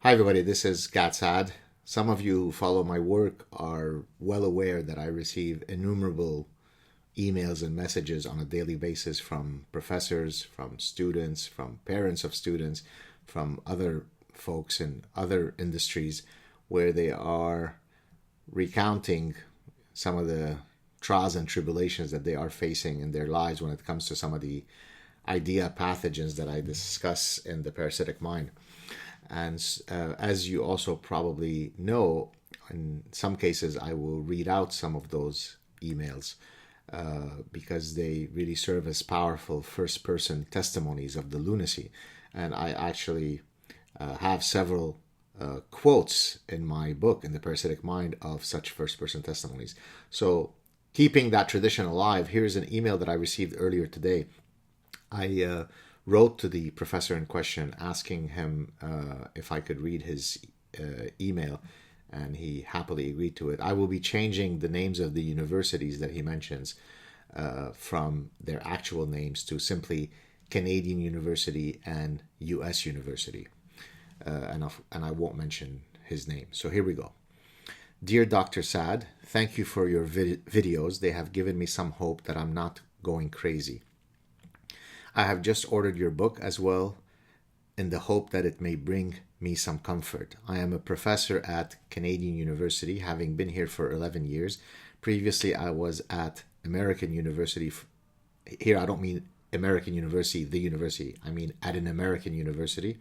Hi, everybody. This is Gad Saad. Some of you who follow my work are well aware that I receive innumerable emails and messages on a daily basis from professors, from students, from parents of students, from other folks in other industries where they are recounting some of the trials and tribulations that they are facing in their lives when it comes to some of the idea pathogens that I discuss in the Parasitic Mind. And as you also probably know, in some cases, I will read out some of those emails because they really serve as powerful first person testimonies of the lunacy. And I actually have several quotes in my book, in The Parasitic Mind, of such first person testimonies. So, keeping that tradition alive, here's an email that I received earlier today. I wrote to the professor in question asking him if I could read his email, and he happily agreed to it. I will be changing the names of the universities that he mentions from their actual names to simply Canadian University and US University. And I won't mention his name. So here we go. Dear Dr. Saad, thank you for your videos. They have given me some hope that I'm not going crazy. I have just ordered your book as well in the hope that it may bring me some comfort. I am a professor at Canadian University, having been here for 11 years. Previously, I was at American University. Here, I don't mean American University, the university. I mean at an American university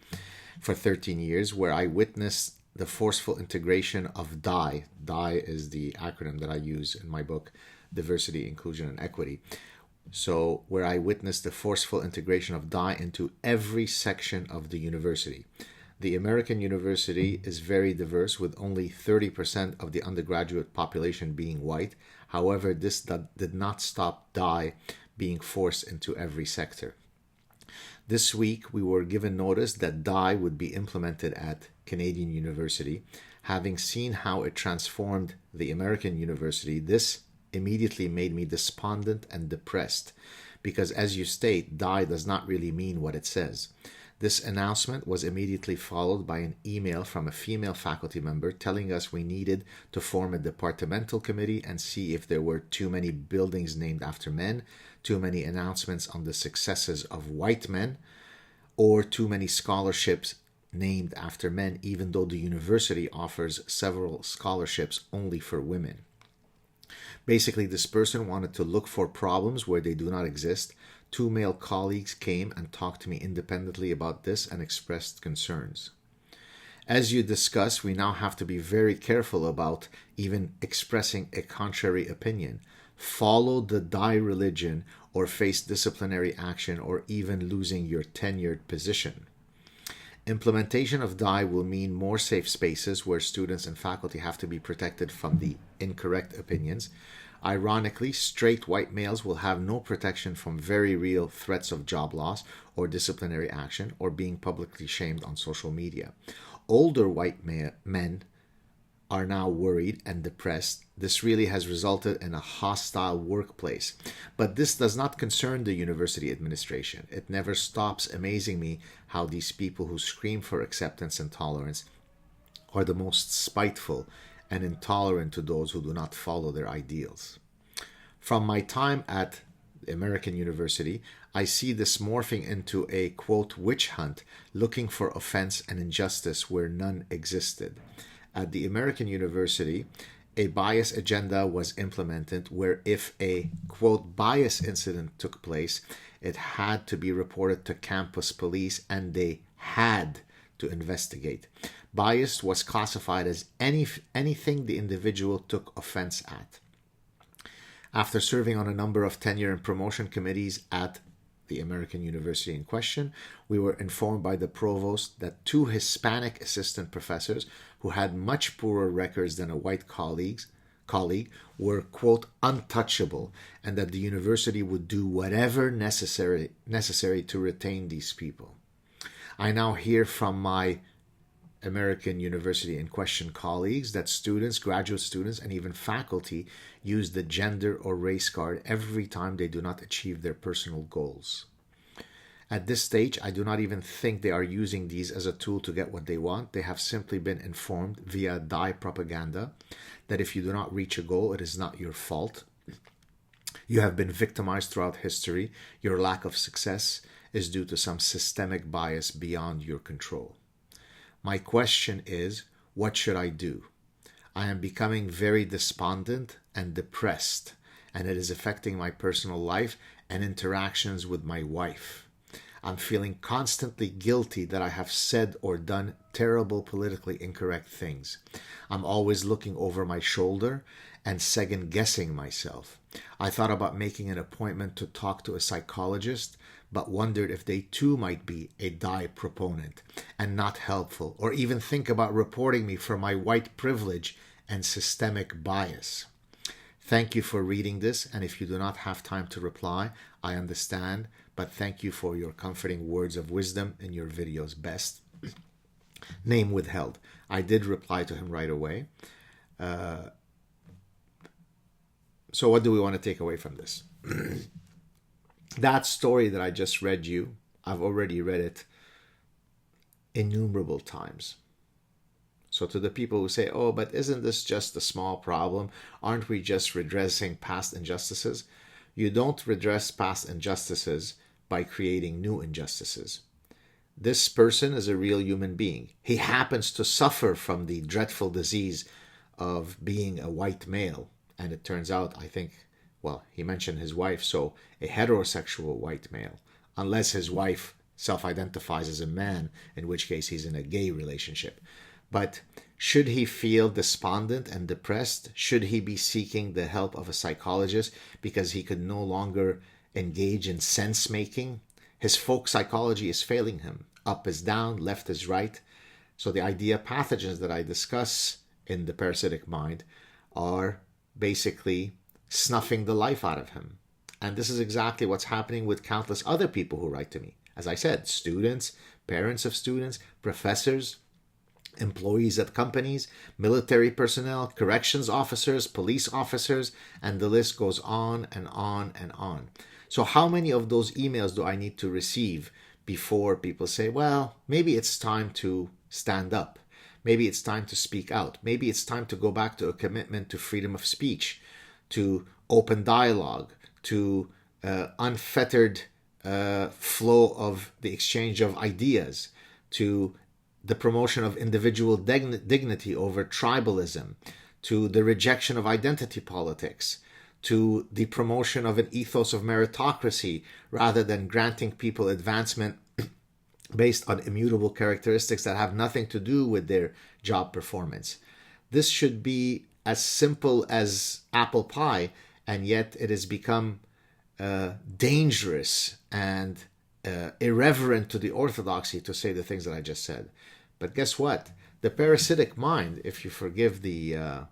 for 13 years, where I witnessed the forceful integration of DIE. DIE is the acronym that I use in my book, Diversity, Inclusion, and Equity. So, where I witnessed the forceful integration of DIE into every section of the university. The American University is very diverse, with only 30% of the undergraduate population being white. However, this did not stop DIE being forced into every sector. This week, we were given notice that DIE would be implemented at Canadian University. Having seen how it transformed the American University, this immediately made me despondent and depressed because, as you state, DIE does not really mean what it says. This announcement was immediately followed by an email from a female faculty member telling us we needed to form a departmental committee and see if there were too many buildings named after men, too many announcements on the successes of white men, or too many scholarships named after men, even though the university offers several scholarships only for women. Basically, this person wanted to look for problems where they do not exist. Two male colleagues came and talked to me independently about this and expressed concerns. As you discuss, we now have to be very careful about even expressing a contrary opinion. Follow the DIE religion or face disciplinary action or even losing your tenured position. Implementation of DIE will mean more safe spaces where students and faculty have to be protected from the incorrect opinions. Ironically, straight white males will have no protection from very real threats of job loss or disciplinary action or being publicly shamed on social media. Older white men are now worried and depressed. This really has resulted in a hostile workplace. But this does not concern the university administration. It never stops amazing me how these people who scream for acceptance and tolerance are the most spiteful and intolerant to those who do not follow their ideals. From my time at American University, I see this morphing into a, quote, witch hunt, looking for offense and injustice where none existed. At the American University, a bias agenda was implemented where if a, quote, bias incident took place, it had to be reported to campus police and they had to investigate. Bias was classified as anything the individual took offense at. After serving on a number of tenure and promotion committees at the American University in question, we were informed by the provost that two Hispanic assistant professors who had much poorer records than a white colleague were, quote, untouchable, and that the university would do whatever necessary to retain these people. I now hear from my American University in question colleagues that students, graduate students, and even faculty use the gender or race card every time they do not achieve their personal goals. At this stage, I do not even think they are using these as a tool to get what they want. They have simply been informed via die propaganda that if you do not reach a goal, it is not your fault. You have been victimized throughout history. Your lack of success is due to some systemic bias beyond your control. My question is, what should I do? I am becoming very despondent and depressed, and it is affecting my personal life and interactions with my wife. I'm feeling constantly guilty that I have said or done terrible politically incorrect things. I'm always looking over my shoulder and second-guessing myself. I thought about making an appointment to talk to a psychologist, but wondered if they too might be a die proponent and not helpful, or even think about reporting me for my white privilege and systemic bias. Thank you for reading this, and if you do not have time to reply, I understand, but thank you for your comforting words of wisdom in your videos. Best. Name withheld. I did reply to him right away. So what do we want to take away from this? That story that I just read you, I've already read it innumerable times. So to the people who say, oh, but isn't this just a small problem? Aren't we just redressing past injustices? You don't redress past injustices by creating new injustices. This person is a real human being. He happens to suffer from the dreadful disease of being a white male. And it turns out, I think, well, he mentioned his wife, so a heterosexual white male, unless his wife self-identifies as a man, in which case he's in a gay relationship. But should he feel despondent and depressed? Should he be seeking the help of a psychologist because he could no longer engage in sense-making? His folk psychology is failing him. Up is down, left is right. So the idea pathogens that I discuss in the Parasitic Mind are basically snuffing the life out of him. And this is exactly what's happening with countless other people who write to me. As I said, students, parents of students, professors, employees at companies, military personnel, corrections officers, police officers, and the list goes on and on and on. So how many of those emails do I need to receive before people say, well, maybe it's time to stand up. Maybe it's time to speak out. Maybe it's time to go back to a commitment to freedom of speech, to open dialogue, to unfettered flow of the exchange of ideas, to the promotion of individual dignity over tribalism, to the rejection of identity politics, to the promotion of an ethos of meritocracy rather than granting people advancement based on immutable characteristics that have nothing to do with their job performance. This should be as simple as apple pie, and yet it has become dangerous and irreverent to the orthodoxy to say the things that I just said. But guess what? The Parasitic Mind, if you forgive the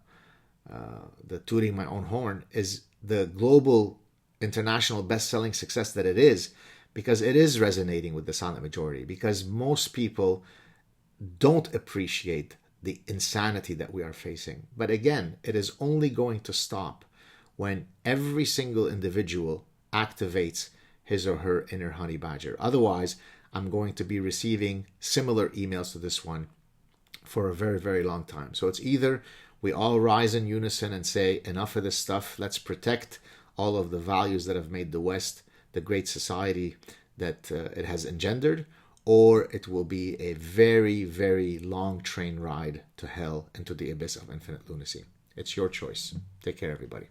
tooting my own horn, is the global international best-selling success that it is because it is resonating with the silent majority, because most people don't appreciate the insanity that we are facing. But again, it is only going to stop when every single individual activates his or her inner honey badger. Otherwise, I'm going to be receiving similar emails to this one for a very, very long time. So it's either we all rise in unison and say, enough of this stuff, let's protect all of the values that have made the West the great society that it has engendered, or it will be a very, very long train ride to hell and to the abyss of infinite lunacy. It's your choice. Take care, everybody.